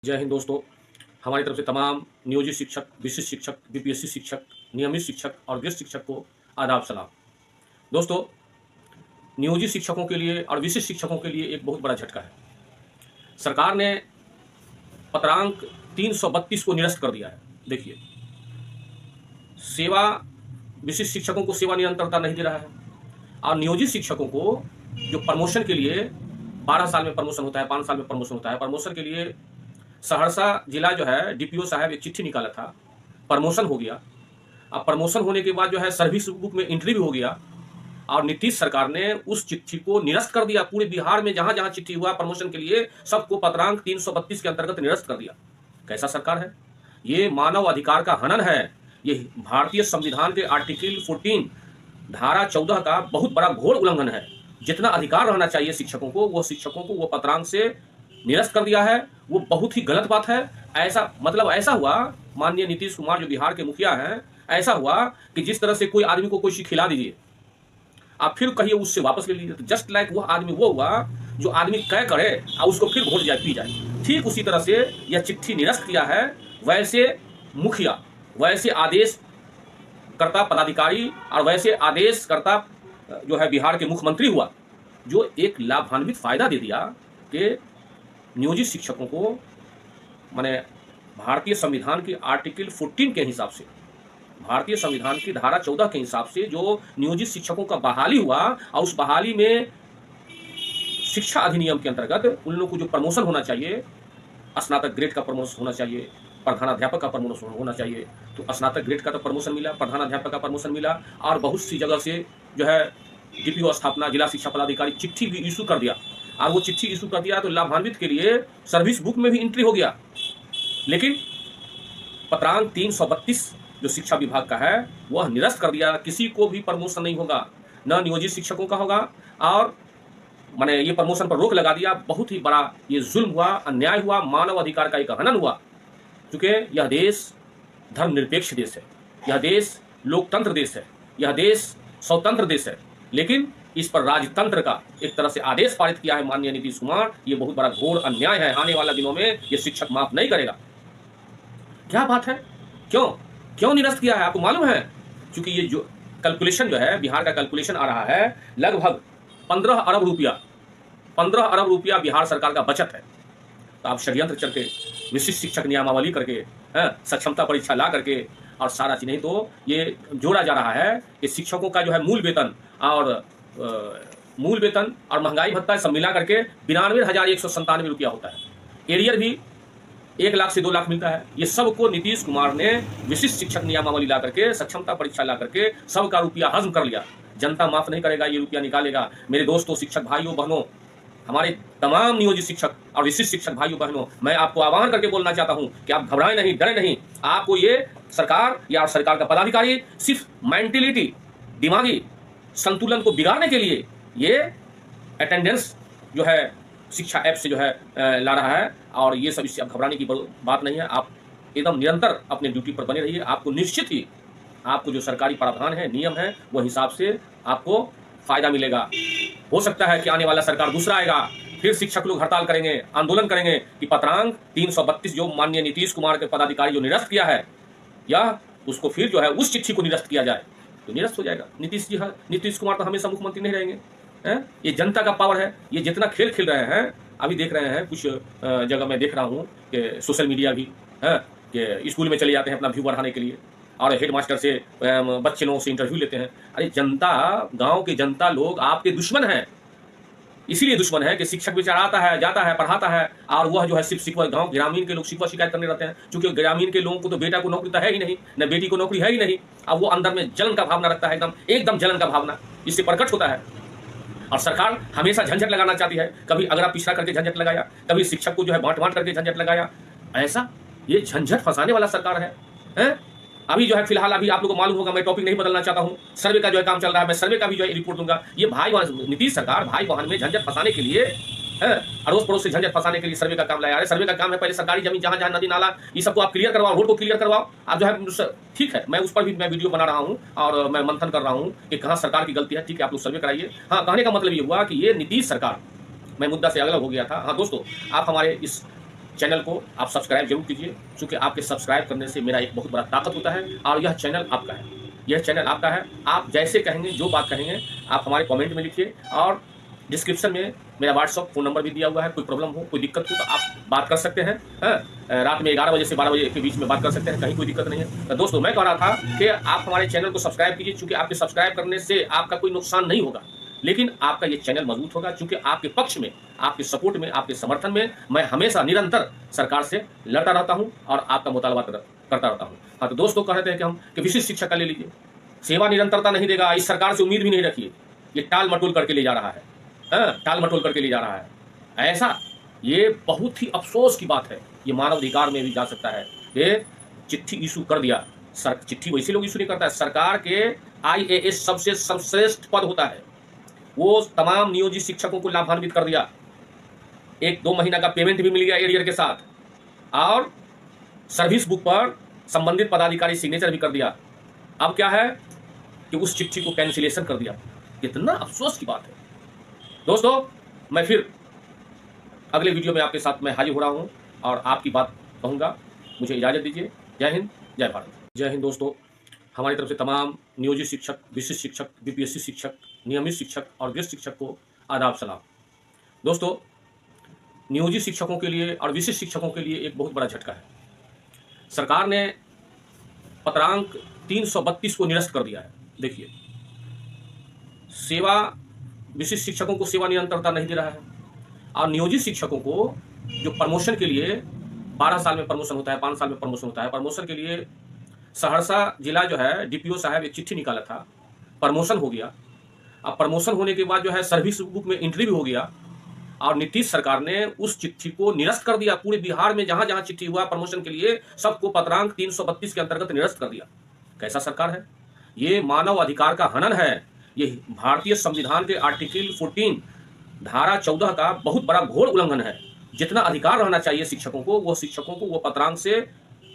जय हिंद दोस्तों। हमारी तरफ से तमाम नियोजित शिक्षक, विशिष्ट शिक्षक, बीपीएससी शिक्षक, नियमित शिक्षक और गेस्ट शिक्षक को आदाब सलाम। दोस्तों, नियोजित शिक्षकों के लिए और विशिष्ट शिक्षकों के लिए एक बहुत बड़ा झटका है। सरकार ने पत्रांक 332 को निरस्त कर दिया है। देखिए, सेवा विशिष्ट शिक्षकों को सेवा निरंतरता नहीं दे रहा है और नियोजित शिक्षकों को जो प्रमोशन के लिए 12 साल में प्रमोशन होता है, 5 साल में प्रमोशन होता है, प्रमोशन के लिए सहरसा जिला जो है डीपीओ साहब एक चिट्ठी निकाला था, प्रमोशन हो गया। अब प्रमोशन होने के बाद जो है सर्विस बुक में एंट्री भी हो गया और नीतीश सरकार ने उस चिट्ठी को निरस्त कर दिया। पूरे बिहार में जहां जहां चिट्ठी हुआ प्रमोशन के लिए सबको पत्रांक 332 के अंतर्गत निरस्त कर दिया। कैसा सरकार है ये? मानव अधिकार का हनन है। ये भारतीय संविधान के आर्टिकल 14 धारा 14 का बहुत बड़ा घोर उल्लंघन है। जितना अधिकार रहना चाहिए शिक्षकों को, वो शिक्षकों को वो पत्रांक से निरस्त कर दिया है। वो बहुत ही गलत बात है। ऐसा हुआ, माननीय नीतीश कुमार जो बिहार के मुखिया हैं, ऐसा हुआ कि जिस तरह से कोई आदमी को कोई चीज खिला दीजिए, आप फिर कहिए उससे वापस ले लीजिए, तो जस्ट लाइक वो आदमी वो हुआ जो आदमी कह करे और उसको फिर घोट जाए, पी जाए। ठीक उसी तरह से यह चिट्ठी निरस्त किया है। वैसे मुखिया, वैसे आदेश करता पदाधिकारी और वैसे आदेश करता जो है बिहार के मुख्यमंत्री हुआ, जो एक लाभान्वित फायदा दे दिया कि नियोजित शिक्षकों को, माने भारतीय संविधान की आर्टिकल 14 के हिसाब से, भारतीय संविधान की धारा 14 के हिसाब से जो नियोजित शिक्षकों का बहाली हुआ और उस बहाली में शिक्षा अधिनियम के अंतर्गत उन लोगों को जो प्रमोशन होना चाहिए, स्नातक ग्रेड का प्रमोशन होना चाहिए, प्रधानाध्यापक का प्रमोशन होना चाहिए, तो स्नातक ग्रेड का तो प्रमोशन मिला, प्रधानाध्यापक का प्रमोशन मिला और बहुत सी जगह से जो है डीपीओ स्थापना, जिला शिक्षा पदाधिकारी चिट्ठी भी इशू कर दिया। और वो चिट्ठी इशू कर दिया तो लाभान्वित के लिए सर्विस बुक में भी एंट्री हो गया। लेकिन पत्रांक 332 जो शिक्षा विभाग का है वह निरस्त कर दिया। किसी को भी प्रमोशन नहीं होगा, न नियोजित शिक्षकों का होगा। और मैंने ये प्रमोशन पर रोक लगा दिया। बहुत ही बड़ा ये जुल्म हुआ, अन्याय हुआ, मानव अधिकार का एक हनन हुआ। क्योंकि यह देश धर्मनिरपेक्ष देश है, यह देश लोकतंत्र देश है, यह देश स्वतंत्र देश है। लेकिन इस पर राजतंत्र का एक तरह से आदेश पारित किया है माननीय नीतीश कुमार। ये बहुत बड़ा घोर अन्याय है। आने वाले दिनों में ये शिक्षक माफ नहीं करेगा। क्या बात है? क्यों निरस्त किया है? आपको मालूम है? क्योंकि ये जो कैलकुलेशन जो है, बिहार का कैलकुलेशन आ रहा है लगभग 15 अरब रुपया, 15 अरब रुपया बिहार सरकार का बचत है। तो आप षड्यंत्र करके, विशिष्ट शिक्षक नियमावली करके, सक्षमता परीक्षा ला करके और सारा चीज, नहीं तो ये जोड़ा जा रहा है कि शिक्षकों का जो है मूल वेतन और महंगाई भत्ता सब मिला करके 92,197 रुपया होता है। एरियर भी 1 लाख से 2 लाख मिलता है। ये सबको नीतीश कुमार ने विशिष्ट शिक्षक नियमावली ला करके, सक्षमता परीक्षा ला करके सबका रुपया हजम कर लिया। जनता माफ नहीं करेगा, ये रुपया निकालेगा। मेरे दोस्तों, शिक्षक भाइयों बहनों, हमारे तमाम नियोजित शिक्षक और विशिष्ट शिक्षक भाइयों बहनों, मैं आपको आह्वान करके बोलना चाहता हूं कि आप घबराएं नहीं, डरे नहीं। आपको ये सरकार या सरकार का पदाधिकारी सिर्फ मेंटलिटी, दिमागी संतुलन को बिगाड़ने के लिए ये अटेंडेंस जो है शिक्षा ऐप से जो है ला रहा है। और ये सब, इससे आप घबराने की बात नहीं है। आप एकदम निरंतर अपने ड्यूटी पर बने रहिए। आपको निश्चित ही आपको जो सरकारी प्रावधान है, नियम है, वो हिसाब से आपको फायदा मिलेगा। हो सकता है कि आने वाला सरकार दूसरा आएगा, फिर शिक्षक लोग हड़ताल करेंगे, आंदोलन करेंगे कि पत्रांक 332 जो माननीय नीतीश कुमार के पदाधिकारी जो निरस्त किया है, या उसको फिर जो है उस चिट्ठी को निरस्त किया जाए तो निरस्त हो जाएगा। नीतीश कुमार तो हमेशा मुख्यमंत्री नहीं रहेंगे। ये जनता का पावर है। ये जितना खेल खेल रहे हैं, अभी देख रहे हैं कुछ जगह मैं देख रहा हूँ कि सोशल मीडिया भी है कि स्कूल में चले जाते हैं अपना व्यू बढ़ाने के लिए और हेडमास्टर से बच्चे लोगों से इंटरव्यू लेते हैं। अरे जनता, गांव की जनता लोग आपके दुश्मन हैं। इसीलिए दुश्मन है कि शिक्षक बेचारा आता है, जाता है, पढ़ाता है और वह जो है सिर्फ शिकवा, गांव ग्रामीण के लोग शिकवा शिकायत करने रहते हैं। क्योंकि ग्रामीण के लोगों को तो बेटा को नौकरी तो है ही नहीं, न बेटी को नौकरी है ही नहीं। अब वो अंदर में जलन का भावना रखता है, एकदम जलन का भावना इससे प्रकट होता है। और सरकार हमेशा झंझट लगाना चाहती है। कभी अगला पिछड़ा करके झंझट लगाया, कभी शिक्षक को जो है बांट करके झंझट लगाया। ऐसा ये झंझट फंसाने वाला सरकार है। अभी जो है फिलहाल, अभी आप लोगों को मालूम होगा, मैं टॉपिक नहीं बदलना चाहता हूं, सर्वे का जो है काम चल रहा है, मैं सर्वे का भी जो है रिपोर्ट दूंगा। ये भाई बहन, नीतीश सरकार भाई बहन में झंझट फंसाने के लिए, अड़ोस पड़ोस से झंझट फंसाने के लिए सर्वे का काम लाया है। सर्वे का काम है पहले सरकारी जमीन जहां जहां नदी नाला ये सबको आप क्लियर करवाओ, रोड को क्लियर करवाओ। आप जो है ठीक है, मैं उस पर भी मैं वीडियो बना रहा हूं और मैं मंथन कर रहा हूं कि कहां सरकार की गलती है। ठीक है, आप लोग सर्वे कराइए। हाँ, कहने का मतलब ये हुआ कि ये नीतीश सरकार, मैं मुद्दा से अलग हो गया था। हाँ दोस्तों, आप हमारे इस चैनल को आप सब्सक्राइब जरूर कीजिए, क्योंकि आपके सब्सक्राइब करने से मेरा एक बहुत बड़ा ताकत होता है और यह चैनल आपका है, यह चैनल आपका है। आप जैसे कहेंगे, जो बात कहेंगे आप हमारे कमेंट में लिखिए, और डिस्क्रिप्शन में मेरा व्हाट्सअप फ़ोन नंबर भी दिया हुआ है। कोई प्रॉब्लम हो, कोई दिक्कत हो तो आप बात कर सकते हैं। रात में 11 बजे से 12 बजे के बीच में बात कर सकते हैं, कहीं कोई दिक्कत नहीं है। तो दोस्तों, मैं कह रहा था कि आप हमारे चैनल को सब्सक्राइब कीजिए, चूँकि आपके सब्सक्राइब करने से आपका कोई नुकसान नहीं होगा, लेकिन आपका ये चैनल मजबूत होगा, क्योंकि आपके पक्ष में, आपके सपोर्ट में, आपके समर्थन में मैं हमेशा निरंतर सरकार से लड़ता रहता हूँ और आपका मुतालबा करता रहता हूँ। हाँ, तो दोस्तों कह रहे थे कि विशिष्ट शिक्षक का ले लीजिए, सेवा निरंतरता नहीं देगा, इस सरकार से उम्मीद भी नहीं रखिए, ये टाल मटोल करके ले जा रहा है। टाल मटोल करके ले जा रहा है ऐसा, ये बहुत ही अफसोस की बात है। ये मानव अधिकार में भी जा सकता है। ये चिट्ठी इशू कर दिया, चिट्ठी वैसे लोग इशू नहीं करता है, सरकार के IAS सबसे सर्वश्रेष्ठ पद होता है, वो तमाम नियोजित शिक्षकों को लाभान्वित कर दिया। 1-2 महीना का पेमेंट भी मिल गया एरियर के साथ, और सर्विस बुक पर संबंधित पदाधिकारी सिग्नेचर भी कर दिया। अब क्या है कि उस चिट्ठी को कैंसिलेशन कर दिया। कितना अफसोस की बात है दोस्तों। मैं फिर अगले वीडियो में आपके साथ मैं हाजिर हो रहा हूं और आपकी बात कहूंगा। मुझे इजाज़त दीजिए। जय हिंद, जय भारत। जय हिंद दोस्तों। हमारी तरफ से तमाम नियोजित शिक्षक, विशिष्ट शिक्षक, BPSC शिक्षक, नियमित शिक्षक और गेस्ट शिक्षक को आदाब सलाम। दोस्तों, नियोजित शिक्षकों के लिए और विशिष्ट शिक्षकों के लिए एक बहुत बड़ा झटका है। सरकार ने पत्रांक 332 को निरस्त कर दिया है। देखिए, विशिष्ट शिक्षकों को सेवा निरंतरता नहीं दे रहा है, और नियोजित शिक्षकों को जो प्रमोशन के लिए 12 साल में प्रमोशन होता है, 5 साल में प्रमोशन होता है, प्रमोशन के लिए सहरसा जिला जो है DPO साहब एक चिट्ठी निकाला था, प्रमोशन हो गया। अब प्रमोशन होने के बाद जो है सर्विस बुक में एंट्री भी हो गया, और नीतीश सरकार ने उस चिट्ठी को निरस्त कर दिया। पूरे बिहार में जहां जहां चिट्ठी हुआ प्रमोशन के लिए, सबको पत्रांक 332 के अंतर्गत निरस्त कर दिया। कैसा सरकार है ये? मानव अधिकार का हनन है। ये भारतीय संविधान के आर्टिकल 14 धारा 14 का बहुत बड़ा घोर उल्लंघन है। जितना अधिकार रहना चाहिए शिक्षकों को, वो पत्रांक से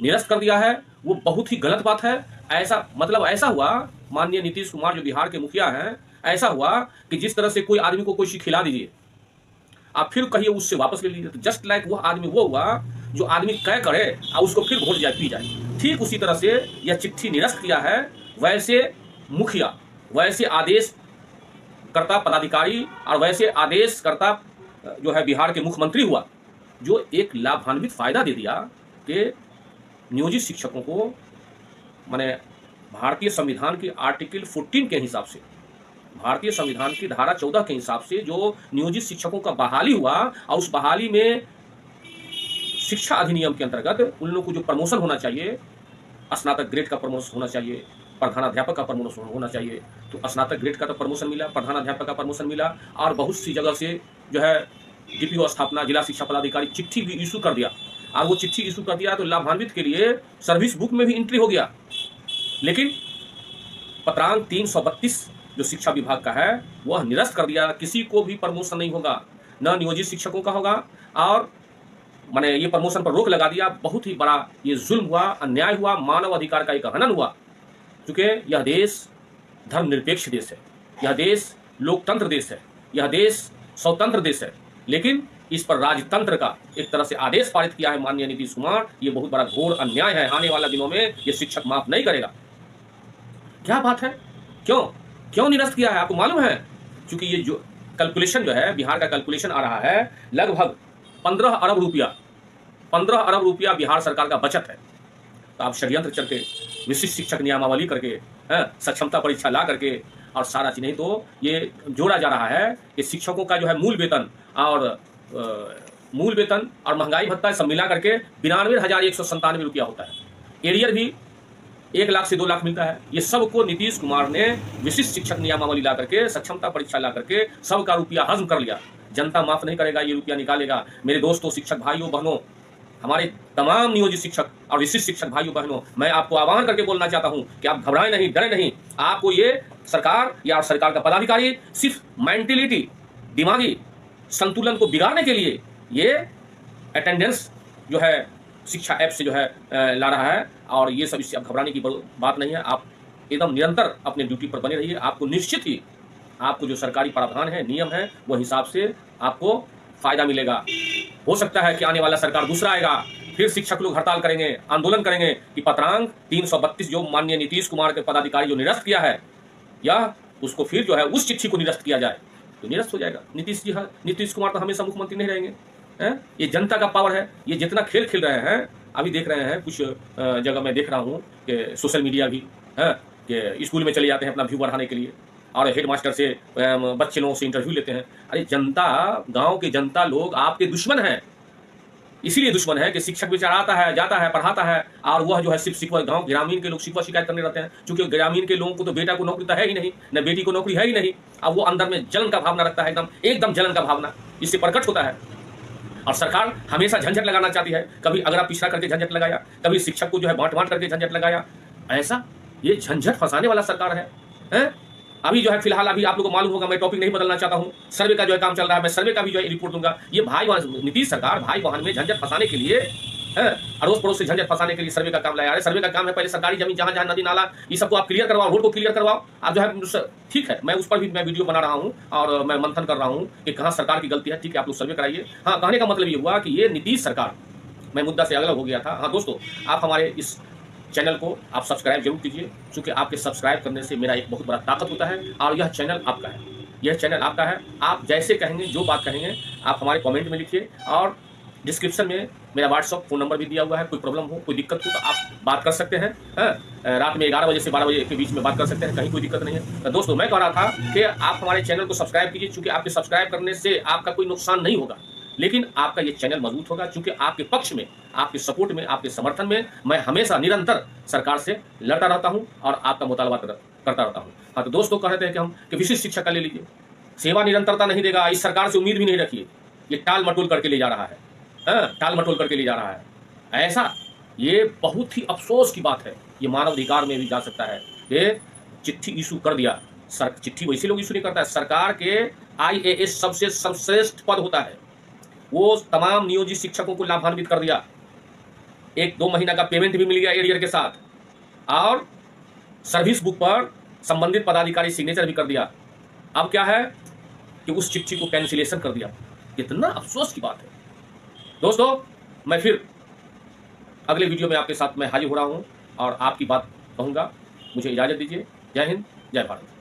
निरस्त कर दिया है। वो बहुत ही गलत बात है। ऐसा हुआ, माननीय नीतीश कुमार जो बिहार के मुखिया हैं, ऐसा हुआ कि जिस तरह से कोई आदमी को कोई चीज खिला दीजिए, आप फिर कहिए उससे वापस ले लीजिए, तो जस्ट लाइक वह आदमी वो हुआ जो आदमी तय करे और उसको फिर घोट जाए, पी जाए। ठीक उसी तरह से यह चिट्ठी निरस्त किया है। वैसे मुखिया, वैसे आदेशकर्ता पदाधिकारी और वैसे आदेशकर्ता जो है बिहार के मुख्यमंत्री हुआ, जो एक लाभान्वित फायदा दे दिया कि नियोजित शिक्षकों को, माने भारतीय संविधान के आर्टिकल 14 के हिसाब से, भारतीय संविधान की धारा 14 के हिसाब से जो नियोजित शिक्षकों का बहाली हुआ, और उस बहाली में शिक्षा अधिनियम के अंतर्गत उन लोगों को जो प्रमोशन होना चाहिए, स्नातक ग्रेड का प्रमोशन होना चाहिए, प्रधानाध्यापक का प्रमोशन होना चाहिए, तो स्नातक ग्रेड का तो प्रमोशन मिला, प्रधानाध्यापक का प्रमोशन मिला, और बहुत सी जगह से जो है DPO स्थापना, जिला शिक्षा पदाधिकारी चिट्ठी भी इशू कर दिया। और वो चिट्ठी इशू कर दिया तो लाभान्वित के लिए सर्विस बुक में भी एंट्री हो गया। लेकिन पत्रांक 332 जो शिक्षा विभाग का है वह निरस्त कर दिया। किसी को भी प्रमोशन नहीं होगा, न नियोजित शिक्षकों का होगा, और मैंने ये प्रमोशन पर रोक लगा दिया। बहुत ही बड़ा ये जुल्म हुआ, अन्याय हुआ, मानव अधिकार का एक हनन हुआ। क्योंकि यह देश धर्मनिरपेक्ष देश है, यह देश लोकतंत्र देश है, यह देश स्वतंत्र देश है, लेकिन इस पर राजतंत्र का एक तरह से आदेश पारित किया है माननीय नीतीश कुमार। ये बहुत बड़ा घोर अन्याय है। आने वाले दिनों में ये शिक्षक माफ नहीं करेगा। क्या बात है? क्यों निरस्त किया है आपको मालूम है? क्योंकि ये जो कैलकुलेशन जो है, बिहार का कैलकुलेशन आ रहा है लगभग 15 अरब रुपया, 15 अरब रुपया बिहार सरकार का बचत है। तो आप षड्यंत्र करके, विशिष्ट शिक्षक नियमावली करके, सक्षमता परीक्षा ला करके और सारा चीज, नहीं तो ये जोड़ा जा रहा है कि शिक्षकों का जो है मूल वेतन और महंगाई भत्ता सब मिला करके 92,197 रुपया होता है। एरियर भी 1 लाख से 2 लाख मिलता है। ये सबको नीतीश कुमार ने विशिष्ट शिक्षक नियमावली ला करके, सक्षमता परीक्षा ला करके सबका रुपया हजम कर लिया। जनता माफ नहीं करेगा, ये रुपया निकालेगा। मेरे दोस्तों, शिक्षक भाइयों बहनों, हमारे तमाम नियोजित शिक्षक और विशिष्ट शिक्षक भाइयों बहनों, मैं आपको आह्वान करके बोलना चाहता हूं कि आप घबराएं नहीं, डरे नहीं। आपको ये सरकार या सरकार का पदाधिकारी सिर्फ मेंटलिटी, दिमागी संतुलन को बिगाड़ने के लिए ये अटेंडेंस जो है शिक्षा ऐप से जो है ला रहा है, और ये सब इससे अब घबराने की बात नहीं है। आप एकदम निरंतर अपने ड्यूटी पर बने रहिए। आपको निश्चित ही आपको जो सरकारी प्रावधान है, नियम है, वो हिसाब से आपको फायदा मिलेगा। हो सकता है कि आने वाला सरकार दूसरा आएगा, फिर शिक्षक लोग हड़ताल करेंगे, आंदोलन करेंगे कि पत्रांक 332 जो माननीय नीतीश कुमार के पदाधिकारी जो निरस्त किया है, या उसको फिर जो है उस चिट्ठी को निरस्त किया जाए, तो निरस्त हो जाएगा। नीतीश कुमार तो हमेशा मुख्यमंत्री नहीं रहेंगे, हैं? ये जनता का पावर है। ये जितना खेल खेल रहे हैं, अभी देख रहे हैं कुछ जगह मैं देख रहा हूँ कि सोशल मीडिया भी है कि स्कूल में चले जाते हैं अपना व्यू बढ़ाने के लिए, और हेडमास्टर से बच्चे लोगों से इंटरव्यू लेते हैं। अरे जनता, गांव के जनता लोग आपके दुश्मन हैं। इसीलिए दुश्मन है कि शिक्षक बेचारा आता है, जाता है, पढ़ाता है, और वह जो है सिर्फ शिकवा, गांव ग्रामीण के लोग शिकवा शिकायत करने रहते हैं, क्योंकि ग्रामीण के लोगों को तो बेटा को नौकरी तो है ही नहीं, न बेटी को नौकरी है ही नहीं। अब वो अंदर में जलन का भावना रखता है, एकदम जलन का भावना इससे प्रकट होता है। और सरकार हमेशा झंझट लगाना चाहती है, कभी अगला पिछड़ा करके झंझट लगाया, कभी शिक्षक को जो है बांट करके झंझट लगाया। ऐसा ये झंझट फंसाने वाला सरकार है? अभी जो है फिलहाल अभी आप लोगों को मालूम होगा, मैं टॉपिक नहीं बदलना चाहता हूं, सर्वे का जो है काम चल रहा है, मैं सर्वे का भी जो है रिपोर्ट दूंगा। ये भाई नीतीश सरकार भाई बहन में झंझट फंसाने के लिए, अड़ोस पड़ोस से झंझट फंसाने के लिए सर्वे का काम लाया है। सर्वे का काम है पहले सरकारी जमीन जहां जहां नदी नाला ये सबको आप क्लियर करवाओ, रोड को क्लियर करवाओ। आप जो है ठीक है, मैं उस पर भी मैं वीडियो बना रहा हूँ और मैं मंथन कर रहा हूँ कि कहाँ सरकार की गलती है। ठीक है, आप लोग सर्वे कराइए। हाँ, कहने का मतलब ये हुआ कि ये नीतीश सरकार, मैं मुद्दा से अलग हो गया था। हाँ दोस्तों, आप हमारे इस चैनल को आप सब्सक्राइब जरूर कीजिए, क्योंकि आपके सब्सक्राइब करने से मेरा एक बहुत बड़ा ताकत होता है, और यह चैनल आपका है, यह चैनल आपका है। आप जैसे कहेंगे, जो बात कहेंगे, आप हमारे कमेंट में लिखिए, और डिस्क्रिप्शन में मेरा व्हाट्सअप फ़ोन नंबर भी दिया हुआ है। कोई प्रॉब्लम हो, कोई दिक्कत हो तो आप बात कर सकते हैं। रात में 11 बजे से 12 बजे के बीच में बात कर सकते हैं, कहीं कोई दिक्कत नहीं है। तो दोस्तों, मैं कह रहा था कि आप हमारे चैनल को सब्सक्राइब कीजिए, क्योंकि आपके सब्सक्राइब करने से आपका कोई नुकसान नहीं होगा, लेकिन आपका ये चैनल मजबूत होगा, क्योंकि आपके पक्ष में, आपके सपोर्ट में, आपके समर्थन में मैं हमेशा निरंतर सरकार से लड़ता रहता हूं और आपका मुतालबा करता रहता हूं। हाँ तो दोस्तों, कह रहे थे कि हम कि विशिष्ट शिक्षा का ले लीजिए, सेवा निरंतरता नहीं देगा, इस सरकार से उम्मीद भी नहीं रखिए। ये टाल मटोल करके ले जा रहा है, टाल मटोल करके ले जा रहा है। ऐसा ये बहुत ही अफसोस की बात है। ये मानव अधिकार में भी जा सकता है कि चिट्ठी इशू कर दिया। चिट्ठी वैसे लोग इशू नहीं करता है, सरकार के IAS सबसे सर्वश्रेष्ठ पद होता है, वो तमाम नियोजित शिक्षकों को लाभान्वित कर दिया। 1-2 महीना का पेमेंट भी मिल गया एरियर के साथ, और सर्विस बुक पर संबंधित पदाधिकारी सिग्नेचर भी कर दिया। अब क्या है कि उस चिट्ठी को कैंसिलेशन कर दिया। कितना अफसोस की बात है दोस्तों। मैं फिर अगले वीडियो में आपके साथ मैं हाजिर हो रहा हूं और आपकी बात कहूंगा। मुझे इजाजत दीजिए। जय हिंद, जय भारत।